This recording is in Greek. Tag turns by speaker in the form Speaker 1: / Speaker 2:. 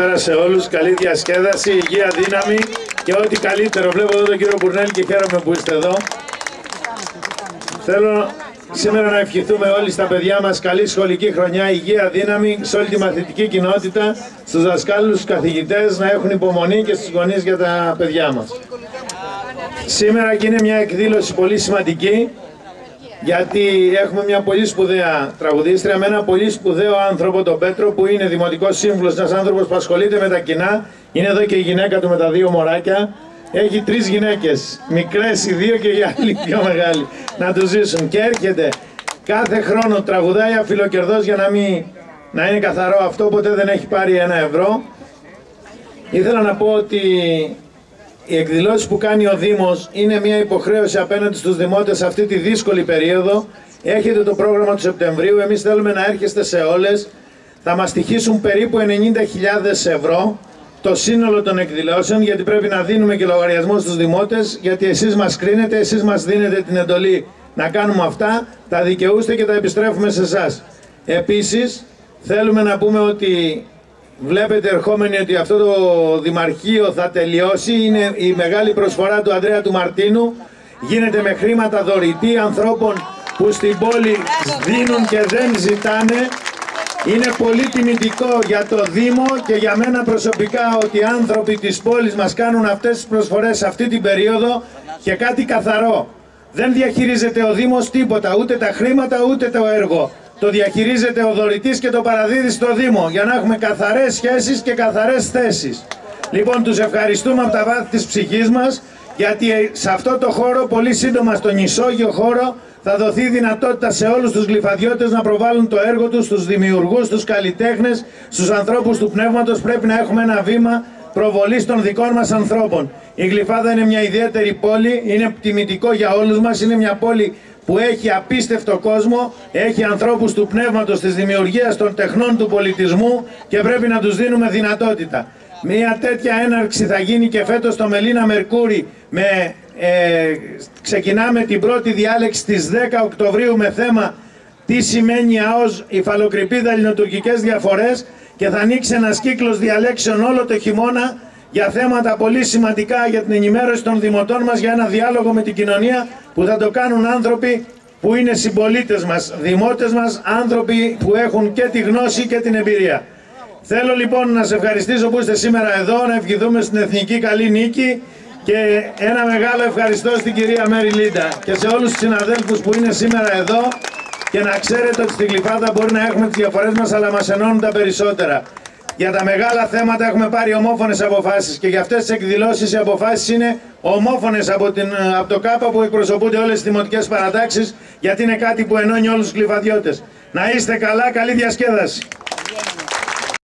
Speaker 1: Καλησπέρα σε όλους, καλή διασκέδαση, υγεία, δύναμη και ό,τι καλύτερο. Βλέπω εδώ τον κύριο Μπουρνέλη και χαίρομαι που είστε εδώ. Θέλω σήμερα να ευχηθούμε όλοι στα παιδιά μας καλή σχολική χρονιά, υγεία, δύναμη σε όλη τη μαθητική κοινότητα, στους δασκάλους, στους καθηγητές, να έχουν υπομονή και στους γονείς για τα παιδιά μας. Σήμερα και είναι μια εκδήλωση πολύ σημαντική, γιατί έχουμε μια πολύ σπουδαία τραγουδίστρια με ένα πολύ σπουδαίο άνθρωπο, τον Πέτρο, που είναι δημοτικός σύμβουλος, ένας άνθρωπος που ασχολείται με τα κοινά. Είναι εδώ και η γυναίκα του με τα δύο μωράκια. Έχει 3 γυναίκες, μικρές οι 2 και οι άλλοι πιο μεγάλοι, να τους ζήσουν. Και έρχεται κάθε χρόνο, τραγουδάει αφιλοκερδός για να είναι καθαρό αυτό, ποτέ δεν έχει πάρει 1 ευρώ. Ήθελα να πω ότι οι εκδηλώσεις που κάνει ο Δήμος είναι μια υποχρέωση απέναντι στους δημότες σε αυτή τη δύσκολη περίοδο. Έχετε το πρόγραμμα του Σεπτεμβρίου, εμείς θέλουμε να έρχεστε σε όλες. Θα μας στοιχήσουν περίπου 90.000 ευρώ το σύνολο των εκδηλώσεων, γιατί πρέπει να δίνουμε και λογαριασμό στους δημότες, γιατί εσείς μας κρίνετε, εσείς μας δίνετε την εντολή να κάνουμε αυτά, τα δικαιούστε και τα επιστρέφουμε σε εσάς. Επίσης, θέλουμε να πούμε ότι βλέπετε ερχόμενοι ότι αυτό το δημαρχείο θα τελειώσει. Είναι η μεγάλη προσφορά του Ανδρέα του Μαρτίνου. Γίνεται με χρήματα δωρητή ανθρώπων που στην πόλη δίνουν και δεν ζητάνε. Είναι πολύ τιμητικό για το Δήμο και για μένα προσωπικά ότι οι άνθρωποι της πόλης μας κάνουν αυτές τις προσφορές σε αυτή την περίοδο. Και κάτι καθαρό, δεν διαχειρίζεται ο Δήμος τίποτα, ούτε τα χρήματα ούτε το έργο. Το διαχειρίζεται ο δωρητής και το παραδίδει στο Δήμο, για να έχουμε καθαρές σχέσεις και καθαρές θέσεις. Λοιπόν, τους ευχαριστούμε από τα βάθη της ψυχής μας, γιατί σε αυτό το χώρο, πολύ σύντομα στον ισόγειο χώρο, θα δοθεί δυνατότητα σε όλους τους γλυφαδιώτες να προβάλλουν το έργο τους, στους δημιουργούς, στους καλλιτέχνες, στους ανθρώπους του πνεύματος. Πρέπει να έχουμε ένα βήμα προβολής των δικών μας ανθρώπων. Η Γλυφάδα είναι μια ιδιαίτερη πόλη, είναι τιμητικό για όλους μας, είναι μια πόλη που έχει απίστευτο κόσμο, έχει ανθρώπους του πνεύματος, της δημιουργίας, των τεχνών, του πολιτισμού και πρέπει να τους δίνουμε δυνατότητα. Μια τέτοια έναρξη θα γίνει και φέτος στο Μελίνα Μερκούρι. Ξεκινάμε την πρώτη διάλεξη στις 10 Οκτωβρίου με θέμα τι σημαίνει ΑΟΣ, υφαλοκρηπίδα, ελληνοτουρκικές διαφορές, και θα ανοίξει ένας κύκλος διαλέξεων όλο το χειμώνα για θέματα πολύ σημαντικά για την ενημέρωση των δημοτών μας, για ένα διάλογο με την κοινωνία που θα το κάνουν άνθρωποι που είναι συμπολίτες μας, δημότες μας, άνθρωποι που έχουν και τη γνώση και την εμπειρία. Θέλω λοιπόν να σε ευχαριστήσω που είστε σήμερα εδώ, να ευχηθούμε στην εθνική καλή νίκη και ένα μεγάλο ευχαριστώ στην κυρία Μέρη Λίντα και σε όλους τους συναδέλφους που είναι σήμερα εδώ, και να ξέρετε ότι στη Γλυφάδα μπορεί να έχουμε τις διαφορές μας, αλλά μας ενώνουν τα περισσότερα. Για τα μεγάλα θέματα έχουμε πάρει ομόφωνες αποφάσεις και για αυτές τις εκδηλώσεις οι αποφάσεις είναι ομόφωνες από το ΚΑΠΑ, που εκπροσωπούνται όλες τις δημοτικές παρατάξεις, γιατί είναι κάτι που ενώνει όλους τους γλυφαδιώτες. Να είστε καλά, καλή διασκέδαση.